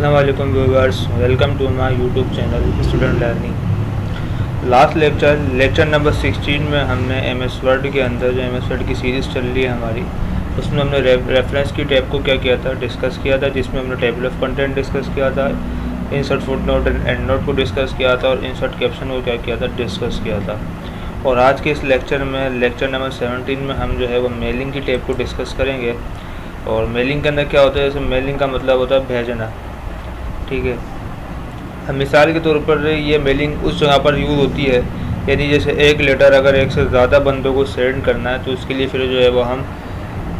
अस्सलाम वालेकुम viewers, welcome to my YouTube channel student learning. Last lecture number 16 में हमने एमएस वर्ड के अंदर जो एमएस वर्ड की सीरीज़ चल रही है हमारी, उसमें हमने रेफरेंस की टैब को क्या किया था, डिस्कस किया था, जिसमें हमने टेबल ऑफ कंटेंट डिस्कस किया था, insert footnote and and note को डिस्कस किया था और इंसर्ट कैप्शन को क्या किया था, डिस्कस किया था। और आज के इस लेक्चर में लेक्चर नंबर 17 में हम जो है वो मेलिंग की टैब को डिस्कस करेंगे। और मेलिंग के अंदर क्या होता है, जैसे मेलिंग का मतलब होता है भेजना, ठीक है। अब मिसाल के तौर पर ये मेलिंग उस जगह पर यूज़ होती है, यानी जैसे एक लेटर अगर एक से ज़्यादा बंदों को सेंड करना है तो उसके लिए फिर जो है वो हम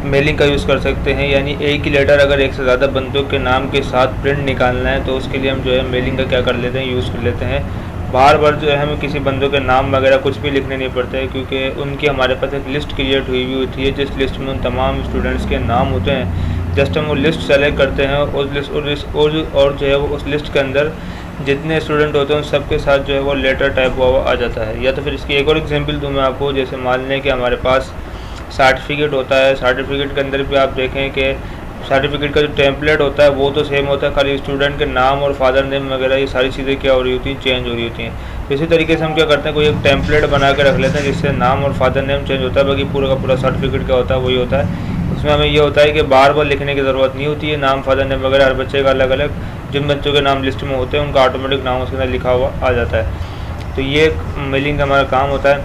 मेलिंग का यूज़ कर सकते हैं। यानी एक ही लेटर अगर एक से ज़्यादा बंदों के नाम के साथ प्रिंट निकालना है तो उसके लिए हम जो है मेलिंग का क्या कर लेते हैं, यूज़ कर लेते हैं। बार बार जो है हमें किसी बंदों के नाम वगैरह कुछ भी लिखने नहीं पड़ते हैं, क्योंकि उनकी हमारे पास एक लिस्ट क्रिएट हुई हुई होती है, जिस लिस्ट में उन तमाम स्टूडेंट्स के नाम होते हैं। जस्ट हम वो लिस्ट सेलेक्ट करते हैं, उस लिस्ट और जो है वो उस लिस्ट के अंदर जितने स्टूडेंट होते हैं उन सबके साथ जो है वो लेटर टाइप हुआ आ जाता है। या तो फिर इसकी एक और एग्जांपल दूँ मैं आपको, जैसे मान लें कि हमारे पास सर्टिफिकेट होता है। सर्टिफिकेट के अंदर भी आप देखें कि सर्टिफिकेट का जो टेम्पलेट होता है वो तो सेम होता है, खाली स्टूडेंट के नाम और फादर नेम वगैरह ये सारी चीज़ें क्या हो रही होती हैं, चेंज हो रही होती हैं। तो इसी तरीके से हम क्या करते हैं, कोई एक टेम्पलेट बना के रख लेते हैं जिससे नाम और फादर नेम चेंज होता है, बाकी पूरा का पूरा सर्टिफिकेट क्या होता है वही होता है। उसमें हमें ये होता है कि बार बार लिखने की ज़रूरत नहीं होती है, नाम फादर नेम वगैरह हर बच्चे का अलग अलग, जिन बच्चों के नाम लिस्ट में होते हैं उनका ऑटोमेटिक नाम उसके अंदर लिखा हुआ आ जाता है। तो ये मेलिंग का हमारा काम होता है।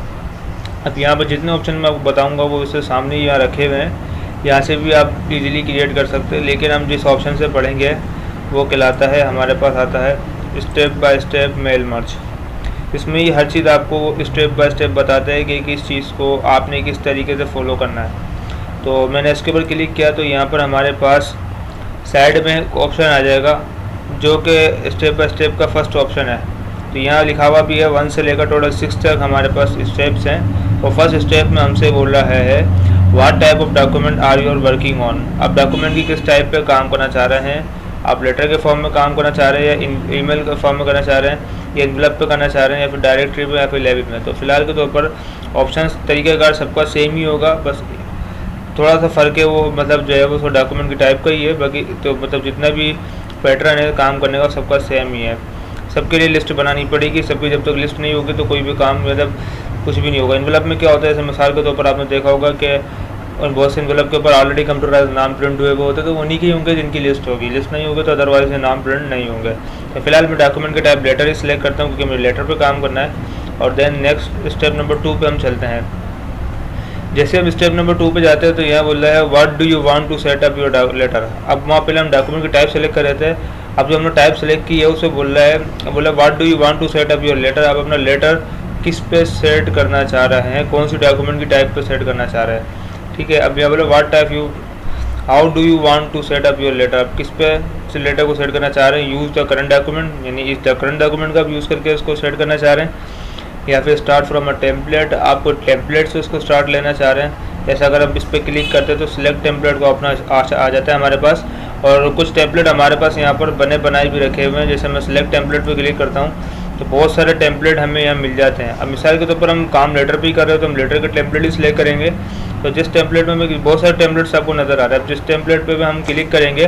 अब यहाँ पर जितने ऑप्शन मैं आपको बताऊँगा वो इससे सामने यहाँ रखे हुए हैं, यहाँ से भी आप इजीली क्रिएट कर सकते हैं। लेकिन हम जिस ऑप्शन से पढ़ेंगे वो कहलाता है, हमारे पास आता है step by step mail merge. इसमें ही हर चीज़ आपको स्टेप बाय स्टेप बताते हैं कि किस चीज़ को आपने किस तरीके से फॉलो करना है। तो मैंने इसके ऊपर क्लिक किया तो यहाँ पर हमारे पास साइड में ऑप्शन आ जाएगा जो कि स्टेप बाय स्टेप का फर्स्ट ऑप्शन है। तो यहाँ लिखा हुआ भी है 1 से लेकर टोटल 6 तक हमारे पास स्टेप्स हैं। और फर्स्ट स्टेप में हमसे बोल रहा है what type of document are you are working on. आप डॉक्यूमेंट की किस टाइप पे काम करना चाह रहे हैं, आप लेटर के फॉर्म में काम करना चाह रहे हैं या ईमेल के फॉर्म में करना चाह रहे हैं, या एनवलप पे करना चाह रहे हैं, या फिर डायरेक्टरी में या फिर लेवी में। तो फिलहाल के तौर पर ऑप्शन तरीक़ेकार सबका सेम ही होगा, बस थोड़ा सा फ़र्क है वो मतलब जो है वो डॉक्यूमेंट की टाइप का ही है। बाकी तो मतलब जितना भी पैटर्न है काम करने का सबका सेम ही है। सबके लिए लिस्ट बनानी पड़ेगी, सबकी जब तक लिस्ट नहीं होगी तो कोई भी काम मतलब कुछ भी नहीं होगा। एनवलप में क्या होता है, जैसे मिसाल के तौर पर आपने देखा होगा कि और बहुत से एनवलप के ऊपर ऑलरेडी कंप्यूटराइज नाम प्रिंट हुए होते हैं, तो उन्हीं के होंगे जिनकी लिस्ट होगी। लिस्ट नहीं होगी तो अदरवाइज नाम प्रिंट नहीं होंगे। तो फिलहाल मैं डॉक्यूमेंट के टाइप लेटर ही सिलेक्ट करता हूँ क्योंकि मुझे लेटर पे काम करना है। और देन नेक्स्ट स्टेप नंबर 2 पे हम चलते हैं। जैसे हम स्टेप नंबर 2 पे जाते हैं तो यहाँ बोल रहा है what do you want to set up your letter. अब वहाँ पहले हम डॉक्यूमेंट की टाइप सेलेक्ट कर रहे थे, अब जो हमने टाइप सेलेक्ट की है उसे बोल रहा है what do you want to set up your letter. आप अपना लेटर किस पे सेट करना चाह रहे हैं, कौन सी डॉक्यूमेंट की टाइप पे सेट करना चाह रहे हैं, ठीक है। अब यहाँ बोले what type you how do you want to set up your letter. आप किस पे से लेटर को सेट करना चाह रहे हैं, यूज़ द करंट डॉक्यूमेंट, यानी इस करंट डॉक्यूमेंट का यूज़ करके उसको सेट करना चाह रहे हैं, या फिर स्टार्ट फ्रॉम अ टेम्पलेट, आपको टेम्पलेट से उसको स्टार्ट लेना चाह रहे हैं। जैसा अगर हम इस पर क्लिक करते हैं तो सिलेक्ट टेम्पलेट को अपना आ जाता है हमारे पास। और कुछ टेम्पलेट हमारे पास यहाँ पर बने बनाए भी रखे हुए हैं। जैसे मैं सिलेक्ट टेम्पलेट पे क्लिक करता हूँ तो बहुत सारे टेम्पलेट हमें यहाँ मिल जाते हैं। अब मिसाल के तौर पर हम काम लेटर पे ही कर रहे हो तो हम लेटर के टेम्पलेट ही सिलेक्ट करेंगे। तो जिस टेम्पलेट में हमें बहुत सारे टेम्पलेट्स आपको नज़र आ रहा है, जिस टेम्पलेट पे भी हम क्लिक करेंगे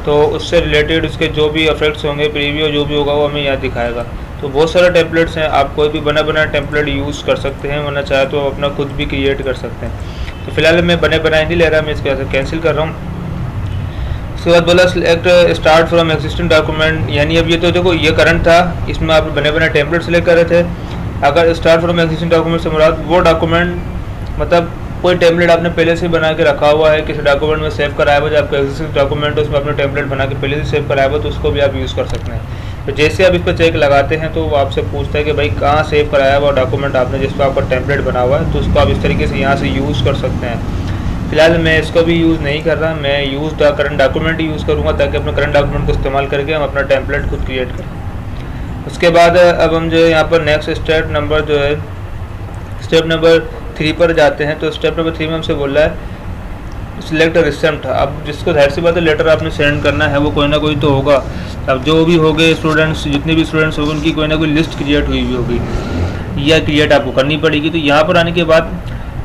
तो उससे रिलेटेड उसके जो भी इफेक्ट्स होंगे, प्रीव्यू जो भी होगा वो हमें यहाँ दिखाएगा। तो बहुत सारे टेम्पलेट्स हैं, आप कोई भी बना बनाया टेम्पलेट यूज़ कर सकते हैं, वरना चाहे तो अपना खुद भी क्रिएट कर सकते हैं। तो फिलहाल मैं बने बनाए नहीं ले रहा, मैं इसके कैंसिल कर रहा हूँ। उसके बाद बोला select start from existing document, यानी अब ये तो देखो ये करंट था, इसमें आप बने बनाए टेम्पलेट सेलेक्ट कर रहे थे। अगर स्टार्ट फ्रॉम एक्जिस्टिंग डॉक्यूमेंट से मुराद वो डॉक्यूमेंट मतलब कोई टेम्पलेट आपने पहले से बना के रखा हुआ है, किसी डॉक्यूमेंट में सेव कराया हुआ, जो आपका एक्जिस्टिंग डॉक्यूमेंट है उसमें आपने टेम्पलेट बना के पहले से सेव कराया हुआ, तो उसको भी आप यूज़ कर सकते हैं। तो जैसे आप इस पर चेक लगाते हैं तो वो आपसे पूछता है कि भाई कहाँ सेव कराया हुआ डॉक्यूमेंट आपने जिस पर आपका टेम्पलेट बना हुआ है, तो उसको आप इस तरीके से यहाँ से यूज़ कर सकते हैं। फिलहाल मैं इसको भी यूज़ नहीं कर रहा, मैं use the current document use करूँगा ताकि अपने करंट डॉक्यूमेंट को इस्तेमाल करके हम अपना टेम्पलेट खुद क्रिएट करें। उसके बाद अब हम जो है यहाँ पर नेक्स्ट स्टेप नंबर जो है स्टेप नंबर 3 पर जाते हैं। तो स्टेप नंबर 3 में हमसे बोल रहा है सिलेक्ट रिसेप्ट। अब जिसको जाहिर सी बात है लेटर आपने सेंड करना है वो कोई ना कोई तो होगा। अब जो भी होंगे स्टूडेंट्स, जितने भी स्टूडेंट्स होंगे उनकी कोई ना कोई लिस्ट क्रिएट हुई होगी या क्रिएट आपको करनी पड़ेगी। तो यहाँ पर आने के बाद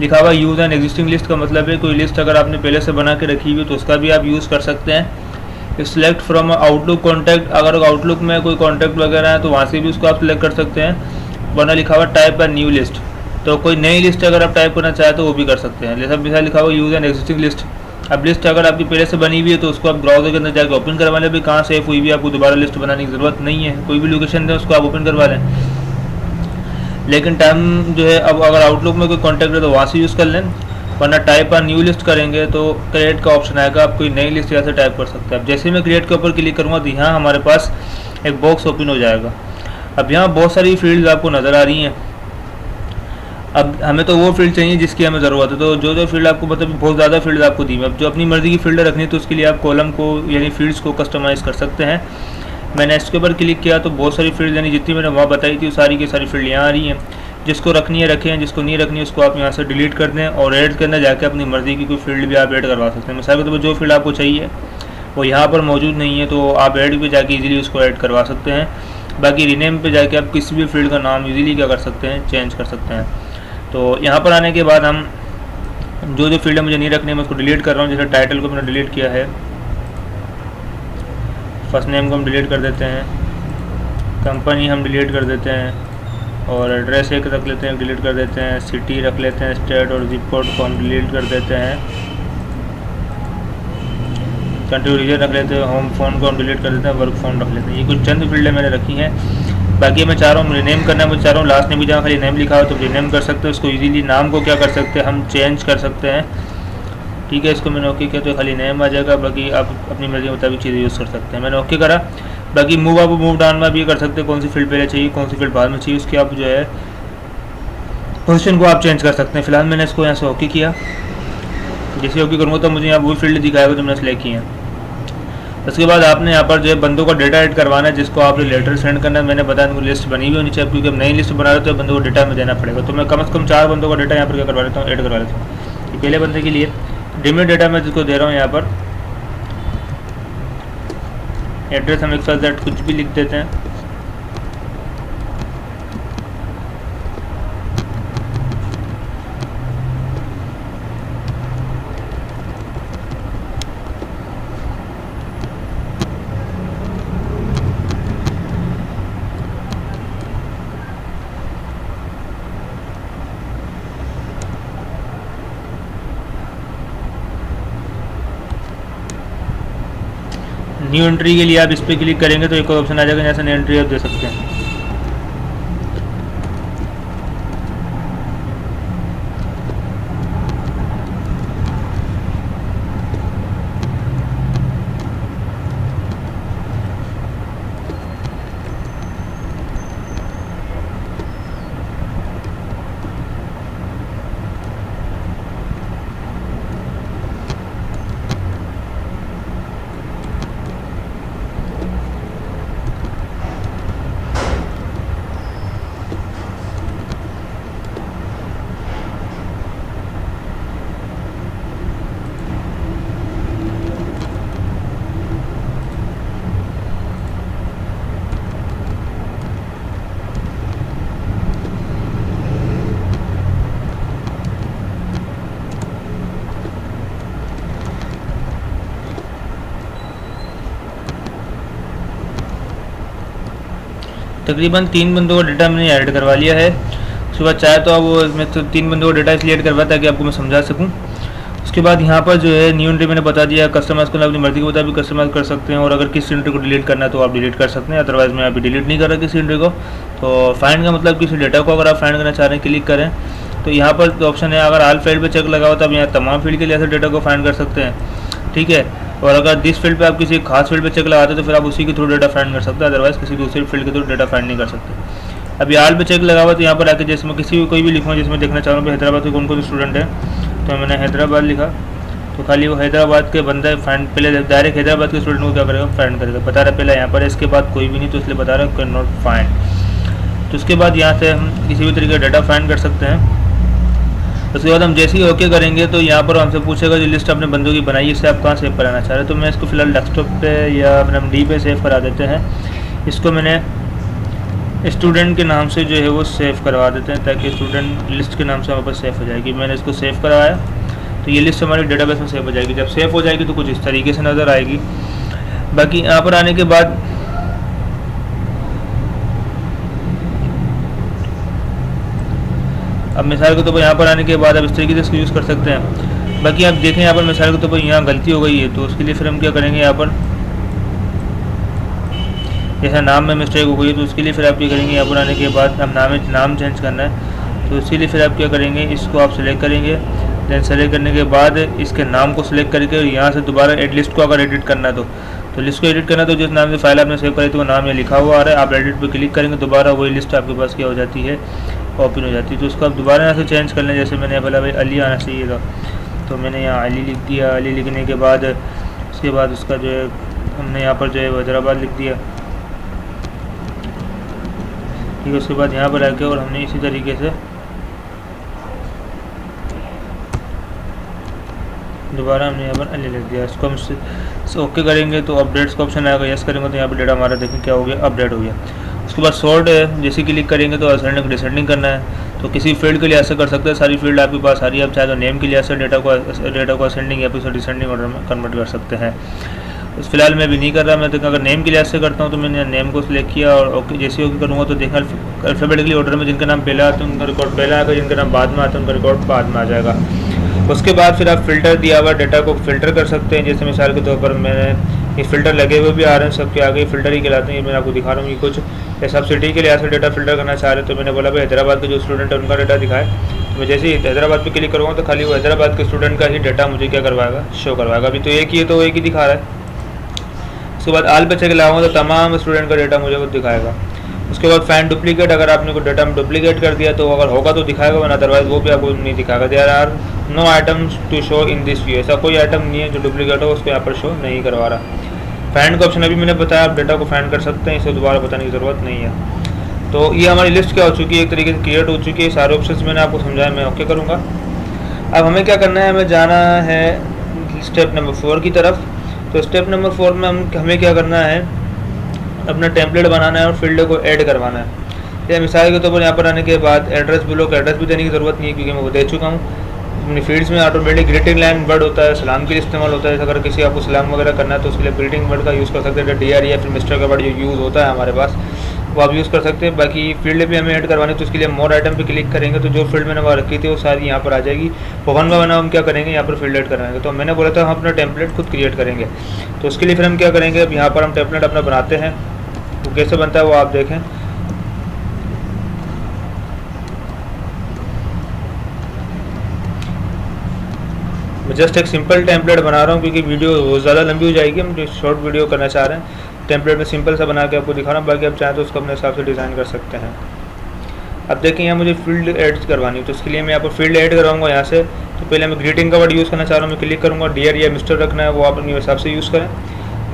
लिखा हुआ यूज़ एन एग्जिस्टिंग लिस्ट का मतलब है कोई लिस्ट अगर आपने पहले से बना के रखी हुई तो उसका भी आप यूज़ कर सकते हैं, सिलेक्ट फ्रॉम आउटलुक कॉन्टैक्ट, अगर आउटलुक में कोई कॉन्टैक्ट वगैरह है तो वहाँ से भी उसको आप सिलेक्ट कर सकते हैं, वरना लिखा हुआ टाइप अ न्यू लिस्ट, तो कोई नई लिस्ट अगर आप टाइप करना चाहें तो वो भी कर सकते हैं। जैसा लिखा हुआ यूज़ एन एग्जिस्टिंग लिस्ट, अब लिस्ट अगर आपकी पहले से बनी हुई है तो उसको आप ब्राउजर के अंदर जाकर ओपन करवा लें, भी कहाँ सेव हुई भी, आपको दोबारा लिस्ट बनाने की ज़रूरत नहीं है, कोई भी लोकेशन दें उसको आप ओपन करवा लें। लेकिन टाइम जो है, अब अगर आउटलुक में कोई कॉन्टैक्ट है तो वहाँ से यूज़ कर लें, वरना टाइप पर न्यू लिस्ट करेंगे तो क्रिएट का ऑप्शन आएगा, आप कोई नई लिस्ट यहाँ से टाइप कर सकते हैं। अब जैसे मैं क्रिएट के ऊपर क्लिक करूँगा तो यहाँ हमारे पास एक बॉक्स ओपन हो जाएगा। अब यहाँ बहुत सारी फील्ड्स आपको नज़र आ रही हैं। अब हमें तो वो फील्ड चाहिए जिसकी हमें ज़रूरत है, तो जो फील्ड आपको मतलब बहुत ज़्यादा फील्ड आपको दी है, अब जो अपनी मर्ज़ी की फील्ड रखनी है तो उसके लिए आप कॉलम को यानी फील्ड्स को कस्टमाइज़ कर सकते हैं। मैंने इसके ऊपर क्लिक किया तो बहुत सारी फील्ड यानी जितनी मैंने वहाँ बताई थी सारी की सारी फील्ड यहाँ आ रही हैं। जिसको रखनी है रखें, जिसको नहीं रखनी है उसको आप यहाँ से डिलीट कर दें और ऐड के अंदर जाकर अपनी मर्ज़ी की कोई फील्ड भी आप ऐड करवा सकते हैं। मिसाल के तौर पर जो फील्ड आपको चाहिए वो यहाँ पर मौजूद नहीं है तो आप ऐड पे जाके इजीली उसको ऐड करवा सकते हैं। बाकी रीनेम पे जाके आप किसी भी फील्ड का नाम इजीली क्या कर सकते हैं, चेंज कर सकते हैं। तो यहाँ पर आने के बाद हम जो फील्ड मुझे नहीं रखनी है मैं उसको डिलीट कर रहा हूँ। जैसे टाइटल को मैंने डिलीट किया है, फर्स्ट नेम को हम डिलीट कर देते हैं, कंपनी हम डिलीट कर देते हैं और एड्रेस एक रख लेते हैं, डिलीट कर देते हैं, सिटी रख लेते हैं, स्टेट और जिप कोड को हम डिलीट कर देते हैं, कंट्री रीजन रख लेते हैं, होम फ़ोन को हम डिलीट कर देते हैं, वर्क फ़ोन रख लेते हैं। ये कुछ चंद फील्डें मैंने रखी हैं। बाकी मैं चाह रहा हूँ रिनेम करना है, मैं चाह रहा हूँ लास्ट में भी जहाँ खाली नेम लिखा हो तो रिनेम कर सकते हैं उसको इजीली। नाम को क्या कर सकते हैं हम चेंज कर सकते हैं, ठीक है। इसको मैंने ओके किया तो खाली नेम आ जाएगा, बाकी आप अपनी मर्ज़ी के मुताबिक चीज़ें यूज़ कर सकते हैं। मैंने ओके करा। बाकी मूव अप मूव डाउन में भी कर सकते हैं, कौन सी फील्ड पहले चाहिए कौन सी फील्ड बाद में चाहिए उसकी आप जो है पोजीशन को आप चेंज कर सकते हैं। फिलहाल मैंने इसको यहाँ से ओके किया। जैसे ओके करूँगा तो मुझे यहाँ वो फील्ड दिखाएगा जो मैंने सेलेक्ट की है। उसके बाद आपने यहाँ पर जो है बंदों का डेटा ऐड करवाना है, जिसको आपने लेटर सेंड करना है। मैंने बताया उनको लिस्ट बनी हुई होनी चाहिए, क्योंकि अब नई लिस्ट बना रहे हो तो बंदों को डेटा में देना पड़ेगा। तो मैं कम से कम 4 बंदों का डेटा यहाँ पर क्या करवा लेता हूँ, ऐड करवा लेता हूँ। पहले बंदे के लिए डिमिट डेटा मैं जिसको दे रहा हूँ यहाँ पर एड्रेस हम XYZ कुछ भी लिख देते हैं। न्यू एंट्री के लिए आप इस पर क्लिक करेंगे तो एक ऑप्शन आ जाएगा जैसे न्यू एंट्री आप दे सकते हैं। तकरीबन 3 बंदों का डेटा मैंने ऐड करवा लिया है। उसके बाद चाहे तो अब वो मैं तो 3 बंदों का डेटा इसलिए ऐड करवाया ताकि आपको मैं समझा सकूं। उसके बाद यहाँ पर जो है न्यू एंट्री मैंने बता दिया, कस्टमाइज़ को अपनी मर्ज़ी के मुताबिक कस्टमाइज़ कर सकते हैं। और अगर किसी एंट्री को डिलीट करना है तो आप डिलीट कर सकते हैं, अदरवाइज़ मैं अभी डिलीट नहीं कर रहा किसी एंट्री को। तो फाइंड का मतलब किसी डेटा को अगर आप फाइंड करना चाह रहे हैं क्लिक करें तो यहाँ पर ऑप्शन है, अगर आल फील्ड पर चेक लगा हो तो आप यहाँ तमाम फील्ड के लिए ऐसे डेटा को फाइंड कर सकते हैं, ठीक है। और अगर जिस फील्ड पे आप किसी खास फील्ड पे चेक लगाते हैं तो फिर आप उसी के थ्रू डेटा फाइंड कर सकते हैं, अदरवाइज़ किसी दूसरी फील्ड के थ्रू डेटा फाइंड नहीं कर सकते। अभी आल पे चेक लगा हुआ तो यहाँ पर आके जैसे मैं किसी कोई भी लिखूँगा जिसमें देखना चाह रहा हूँ हैदराबाद के कौन कौन स्टूडेंट है, तो मैंने हैदराबाद लिखा तो खाली वो हैदराबाद के बंदा फाइंड पहले डायरेक्ट हैदराबाद के स्टूडेंट को क्या करेगा फाइंड करेगा। बता रहा पहले यहाँ पर, इसके बाद कोई भी नहीं तो इसलिए बता रहा है कैन नॉट फाइंड। तो उसके बाद यहाँ से हम किसी भी तरीके का डाटा फाइंड कर सकते हैं। उसके बाद हम जैसे ही ओके करेंगे तो यहाँ पर हमसे पूछेगा जो लिस्ट आपने बंदों की बनाई है इसे आप कहाँ सेव कराना चाह रहे हैं। तो मैं इसको फिलहाल डेस्कटॉप पे या अपने डी पे सेव करा देते हैं। इसको मैंने स्टूडेंट के नाम से जो है वो सेव करवा देते हैं ताकि स्टूडेंट लिस्ट के नाम से हमारे पास सेव हो जाएगी। मैंने इसको सेव करवाया तो ये लिस्ट हमारी डेटाबेस में सेव हो जाएगी। जब सेव हो जाएगी तो कुछ इस तरीके से नज़र आएगी। बाकी यहाँ पर आने के बाद अब मिसाल के तौर पर यहाँ पर आने के बाद अब इस तरीके से इसको यूज़ कर सकते हैं। बाकी आप देखें यहाँ पर मिसाल के तौर पर यहाँ गलती हो गई है, तो उसके लिए फिर हम क्या करेंगे, यहाँ पर जैसा नाम में मिस्टेक हो गई है तो उसके लिए फिर आप क्या करेंगे, यहाँ पर आने के बाद अब नाम चेंज करना है, तो इसीलिए फिर आप क्या करेंगे, इसको आप सेलेक्ट करेंगे। देन सेलेक्ट करने के बाद इसके नाम को सिलेक्ट करके और यहाँ से दोबारा एड लिस्ट को अगर एडिट करना है तो लिस्ट को एडिट करना तो जिस नाम से फाइल आपने सेव करी तो वो नाम यहाँ लिखा हुआ आ रहा है, आप एडिट पे क्लिक करेंगे दोबारा वही लिस्ट आपके पास क्या हो जाती है, ओपन हो जाती है। तो उसको आप दोबारा यहाँ से चेंज कर लें। जैसे मैंने बोला भाई अली आना चाहिए था, तो मैंने यहाँ अली लिख दिया। अली लिखने के बाद उसके बाद उसका जो है हमने यहाँ पर जो है हैदराबाद लिख दिया, ठीक है। उसके बाद यहाँ पर आके और हमने इसी तरीके से दोबारा हमने यहाँ पर अली लिख दिया। इसको हम ओके करेंगे तो अपडेट्स का ऑप्शन आएगा, यस करेंगे तो यहाँ पर डेटा हमारा देखें क्या हो गया, अपडेट हो गया। उसके बाद सॉर्ट है, जैसे क्लिक करेंगे तो असेंडिंग डिसेंडिंग करना है, तो किसी फील्ड के लिए ऐसे कर सकते हैं, सारी फील्ड आपके पास सारी, आप चाहे तो नेम के लिए ऐसे डेटा को असेंडिंग या फिर डिसेंडिंग ऑर्डर में कन्वर्ट कर सकते हैं। उस फिलहाल मैं भी नहीं कर रहा, मैं देखा अगर नेम के लिए ऐसे करता हूँ तो मैंने नेम को सिलेक्ट किया और ओके जैसे ओके करूँगा तो देखा अल्फ़ाबेटिकली ऑर्डर में जिनका नाम पहले आता है उनका रिकॉर्ड पहले आएगा, जिनका नाम बाद में आता है उनका रिकॉर्ड बाद में आ जाएगा। उसके बाद फिर आप फ़िल्टर दिया हुआ डेटा को फ़िल्टर कर सकते हैं। जैसे मिसाल के तौर पर मैंने ये फ़िल्टर लगे हुए भी आ रहे हैं, सबके आगे फ़िल्टर ही कहलाते हैं, ये मैं आपको दिखा रहा हूँ। ये कुछ जैसे आप सिटी के लिए ऐसे डेटा फ़िल्टर करना चाह रहे हैं, तो मैंने बोला भाई हैदराबाद के जो स्टूडेंट है उनका डेटा दिखाए, तो मैं जैसे ही हैदराबाद पे क्लिक करूँगा तो खाली वो हैदराबाद के स्टूडेंट का ही डेटा मुझे क्या करवाएगा, शो करवाएगा। अभी तो एक ही है तो एक ही दिखा रहा है। उसके बाद आल पे चेक लगाऊंगा तो तमाम स्टूडेंट का डेटा मुझे वो दिखाएगा। उसके बाद फाइंड डुप्लीकेट, अगर आपने कोई डेटा में डुप्लीकेट कर दिया तो अगर होगा तो दिखाएगा, वरना अदरवाइज वो भी आपको नहीं दिखाएगा। There are no items to show in this view, ऐसा कोई आइटम नहीं है जो डुप्लीकेट हो उसको यहाँ पर शो नहीं करवा रहा। फाइंड का ऑप्शन अभी मैंने बताया, आप डेटा को फाइंड कर सकते हैं, इसे दोबारा बताने की ज़रूरत नहीं है। तो ये हमारी लिस्ट क्या हो चुकी है, एक तरीके से क्रिएट हो चुकी है। सारे ऑप्शन मैंने आपको समझाया, मैं ओके करूँगा। अब हमें क्या करना है, हमें जाना है स्टेप नंबर 4 की तरफ। तो स्टेप नंबर 4 में हमें क्या करना है, अपना टेम्पलेट बनाना है और फील्ड को ऐड करवाना है। या मिसाल के तौर पर यहाँ पर आने के बाद एड्रेस ब्लॉक, एड्रेस भी देने की ज़रूरत नहीं है क्योंकि मैं वो दे चुका हूँ। अपनी फील्ड्स में ऑटोमेटिक ग्रीटिंग लाइन वर्ड होता है, सलाम के लिए इस्तेमाल होता है। अगर किसी आपको सलाम वगैरह करना है तो उसके लिए ग्रीटिंग वर्ड का यूज़ कर सकते हैं, DR या फिर मिस्टर का वर्ड जो यूज़ होता है हमारे पास वो आप यूज़ कर सकते हैं। बाकी फील्ड भी हमें ऐड करवानी है तो उसके लिए मोर आइटम पे क्लिक करेंगे तो जो फील्ड मैंने वहाँ रखी थी वो सारी यहाँ पर आ जाएगी। वो वन बाय वन हम क्या करेंगे, यहाँ पर फील्ड ऐड करवाएंगे। तो मैंने बोला था हम अपना टेम्पलेट खुद क्रिएट करेंगे, तो उसके लिए फिर हम क्या करेंगे, अब यहाँ पर हम टेम्पलेट अपना बनाते हैं। वो कैसे बनता है वो आप देखें। मैं जस्ट एक सिंपल टेम्पलेट बना रहा हूँ क्योंकि वीडियो बहुत ज़्यादा लंबी हो जाएगी, हम जो शॉर्ट वीडियो करना चाह रहे हैं। टेम्पलेट में सिंपल सा बना के आपको दिखा रहा हूँ, बाकी आप चाहें तो उसको अपने हिसाब से डिज़ाइन कर सकते हैं। अब देखिए यहाँ मुझे फील्ड ऐड करवानी है, तो उसके लिए मैं यहाँ पर फील्ड ऐड करवाऊँगा यहाँ से। तो पहले मैं ग्रीटिंग का वर्ड यूज़ करना चाह रहा हूँ, मैं क्लिक करूँगा, DR या मिस्टर रखना है वो आप अपने हिसाब से यूज़ करें।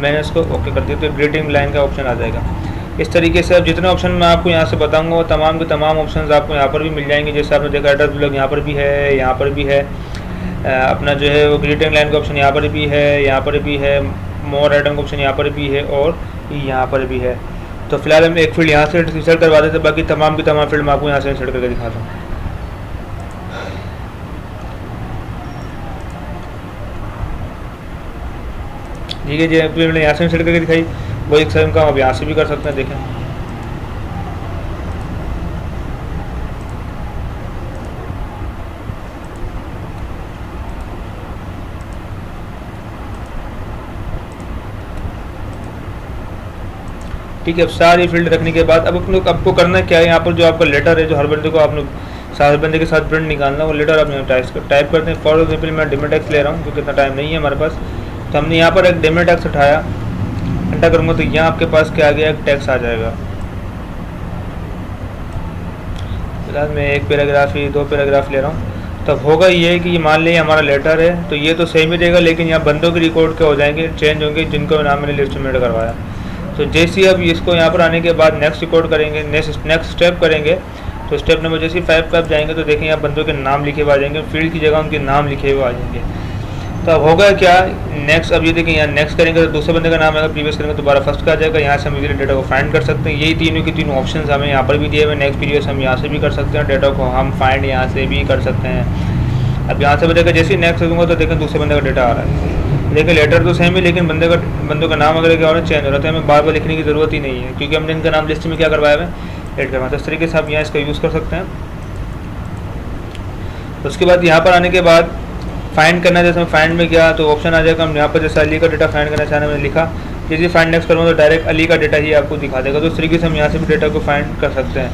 मैंने इसको ओके कर दिया तो ग्रीटिंग लाइन का ऑप्शन आ जाएगा। इस तरीके से अब जितने ऑप्शन मैं आपको यहाँ से बताऊँगा वो तमाम के तमाम ऑप्शन आपको यहाँ पर भी मिल जाएंगे। जैसे आपने देखा एड्रेस ब्लॉक यहाँ पर भी है, यहाँ पर भी है, अपना जो है वो ग्रीटिंग लाइन का ऑप्शन यहाँ पर भी है, यहाँ पर भी है, मोर आइटम का ऑप्शन यहाँ पर भी है और यहाँ पर भी है। तो फिलहाल हम एक फील्ड यहाँ से इंसर्ट करवा देते, बाकी तमाम की तमाम फील्ड मैं आपको यहाँ से इंसर्ट करके दिखाता हूँ। ठीक है जी, मैंने यहाँ से इंसर्ट करके दिखाई, वो एक सेम काम आप यहाँ से भी कर सकते हैं। देखें ठीक है। अब सारी फील्ड रखने के बाद अब आपको करना क्या है, यहाँ पर जो आपका लेटर है जो हर बंदे को आपने हर बंदे के साथ प्रिंट निकालना, वो लेटर आप टाइप करते हैं। फॉर एग्जाम्पल मैं डेमो टैक्स ले रहा हूँ क्योंकि इतना टाइम नहीं है हमारे पास, तो हमने यहाँ पर एक डेमो टैक्स उठाया, एंटर करूँगा तो यहाँ आपके पास क्या आ गया, एक टैक्स आ जाएगा। फिलहाल मैं एक पैराग्राफ ही 2 पैराग्राफ ले रहा हूँ। तब होगा ये कि ये मान लिया हमारा लेटर है तो ये तो सेम ही रहेगा, लेकिन यहाँ बंदों के रिकॉर्ड क्या हो जाएंगे, चेंज होंगे जिनको नाम मैंने लिस्ट में करवाया। तो जैसे ही अब इसको यहाँ पर आने के बाद नेक्स्ट रिकॉर्ड करेंगे, नेक्स्ट स्टेप करेंगे, तो स्टेप नंबर जैसे 5 पे आप जाएंगे तो देखें यहाँ बंदों के नाम लिखे हुए आ जाएंगे, फील्ड की जगह उनके नाम लिखे हुए आ जाएंगे। तो अब होगा क्या, नेक्स्ट अब ये देखें यहाँ नेक्स्ट करेंगे तो दूसरे बंदे का नाम आएगा, प्रीवियस करेंगे तो दोबारा फर्स्ट का आ जाएगा। यहाँ से हम इजीली डेटा को फाइंड कर सकते हैं। यही तीनों के तीनों ऑप्शन हमें यहाँ पर भी दिए हुए। नेक्स्ट प्रीवियस हम यहाँ से भी कर सकते हैं, डेटा को हम फाइंड यहाँ से भी कर सकते हैं। अब यहाँ से बजेगा जैसे ही नेक्स्ट करूँगा तो देखें दूसरे बंदे का डेटा आ रहा है। देखिए लेटर तो सेम है, लेकिन बंदों का नाम वगैरह क्या हो रहा है चेंज हो रहा है, तो हमें बार बार लिखने की ज़रूरत ही नहीं है, क्योंकि हमने इनका नाम लिस्ट में क्या करवाया है, ऐड करवाया। तो इस तरीके से आप यहाँ इसका यूज़ कर सकते हैं। उसके बाद यहाँ पर आने के बाद फाइंड करना है, जैसे फाइंड में गया तो ऑप्शन आ जाएगा, हम यहाँ पर जैसे अली का डेटा फाइंड करना चाह रहे हैं, मैंने लिखा जैसे फाइंड नेक्स्ट करूँगा तो डायरेक्ट अली का डेटा ही आपको दिखा देगा। तो इस तरीके से हम यहाँ से भी डेटा को फाइंड कर सकते हैं।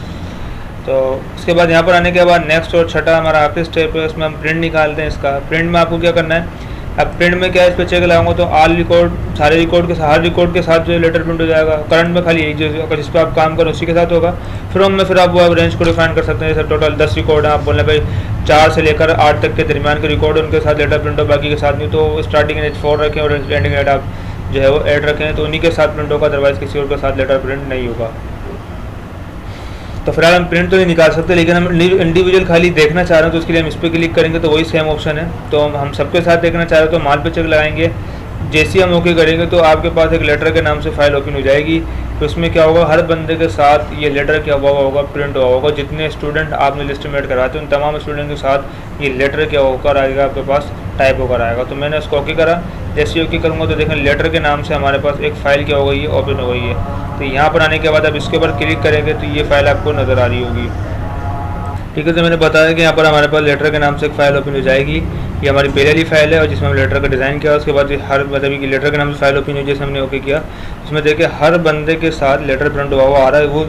तो उसके बाद यहाँ पर आने के बाद नेक्स्ट और छठा हमारा आखिरी स्टेप है, उसमें हम प्रिंट निकालते हैं इसका। प्रिंट में आपको क्या करना है, अब प्रिंट में क्या है, इस पर चेक लगाऊंगा तो ऑल रिकॉर्ड, सारे रिकॉर्ड के हर रिकॉर्ड के साथ जो है लेटर प्रिंट हो जाएगा। करंट में खाली एक जो जिस पर आप काम करो उसी के साथ होगा। फ्रॉम में फिर आप वो रेंज को डिफाइन कर सकते हैं, जैसे टोटल 10 रिकॉर्ड है, आप बोल रहे भाई 4 से लेकर 8 तक के दरमियान के रिकॉर्ड उनके साथ लेटर प्रिंट हो, बाकी के साथ नहीं। तो स्टार्टिंग एज 4 रखें और एंडिंग एड आप जो है वो ऐड रखें, तो उन्हीं के साथ प्रिंट होगा, अदरवाइज किसी और के साथ लेटर प्रिंट नहीं होगा। तो फिलहाल हम प्रिंट तो नहीं निकाल सकते, लेकिन हम इंडिविजुअल खाली देखना चाह रहे हैं, तो उसके लिए हम इस पर क्लिक करेंगे तो वही सेम ऑप्शन है। तो हम सबके साथ देखना चाह रहे हैं तो माल पे चेक लगाएंगे, जैसे ही हम ओके करेंगे तो आपके पास एक लेटर के नाम से फाइल ओपन हो जाएगी। तो इसमें क्या होगा, हर बंदे के साथ ये लेटर क्या हुआ होगा, प्रिंट हुआ होगा। जितने स्टूडेंट आपने लिस्ट में ऐड कराते हैं उन तमाम स्टूडेंट के साथ ये लेटर क्या होकर आएगा, आपके पास टाइप होकर आएगा। तो मैंने उसको ओके करा, जैसे ओके करूँगा तो देखें लेटर के नाम से हमारे पास एक फ़ाइल क्या हो गई है, ओपन हो गई है। तो यहाँ पर आने के बाद अब इसके ऊपर क्लिक करेंगे तो ये फाइल आपको नज़र आ रही होगी। ठीक है, तो मैंने बताया कि यहाँ पर हमारे पास लेटर के नाम से एक फ़ाइल ओपन हो जाएगी। ये हमारी पहले वाली फाइल है और जिसमें हम लेटर का डिज़ाइन किया। उसके बाद हर मतलब कि लेटर के नाम से फाइल ओपन हुई, जैसे हमने ओके किया, उसमें देखिए हर बंदे के साथ लेटर प्रिंट हुआ आ रहा है। वो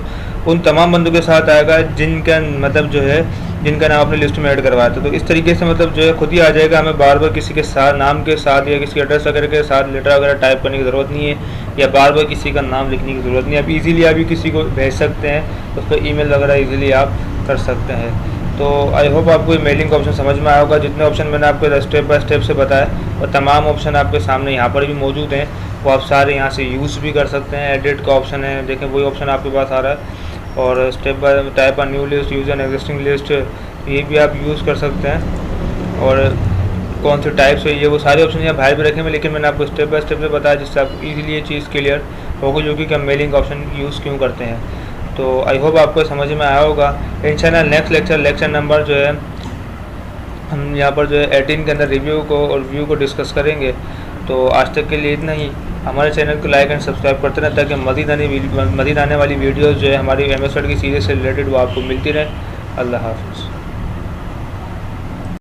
उन तमाम बंदों के साथ आएगा जिनका मतलब जो है जिनका नाम अपने लिस्ट में ऐड करवाया था। तो इस तरीके से मतलब जो है खुद ही आ जाएगा, हमें बार बार किसी के साथ नाम के साथ या किसी एड्रेस वगैरह के साथ लेटर वगैरह टाइप करने की ज़रूरत नहीं है, या बार बार किसी का नाम लिखने की ज़रूरत नहीं है। आप इजीली अभी किसी को भेज सकते हैं, उस पर ईमेल वगैरह इजीली आप कर सकते हैं। तो आई होप आपको ये मेलिंग का ऑप्शन समझ में आया होगा। जितने ऑप्शन मैंने आपको स्टेप बाय स्टेप से बताया और तमाम ऑप्शन आपके सामने यहाँ पर भी मौजूद हैं, वो आप सारे यहाँ से यूज़ भी कर सकते हैं। एडिट का ऑप्शन है, देखें वही ऑप्शन आपके पास आ रहा है। और step by type a new list, use an existing list, ये भी आप यूज़ कर सकते हैं। और कौन से टाइप से ये वो सारे ऑप्शन यहाँ बाहर भी रखे हुए, लेकिन मैंने आपको स्टेप बाय स्टेप से बताया जिससे आपको ईजिली ये चीज़ क्लियर होगी जो कि हम मेलिंग का ऑप्शन यूज़ क्यों करते हैं। तो आई होप आपको समझ में आया होगा। इंशाल्लाह नेक्स्ट लेक्चर नंबर जो है हम यहाँ पर जो है 18 के अंदर रिव्यू को और व्यू को डिस्कस करेंगे। तो आज तक के लिए इतना ही। हमारे चैनल को लाइक एंड सब्सक्राइब करते रहें ताकि मज़ीद आने वाली वीडियोज़ जो है हमारी MS वर्ड की सीरीज़ से रिलेटेड वो आपको मिलती रहे। अल्लाह हाफ़िज़।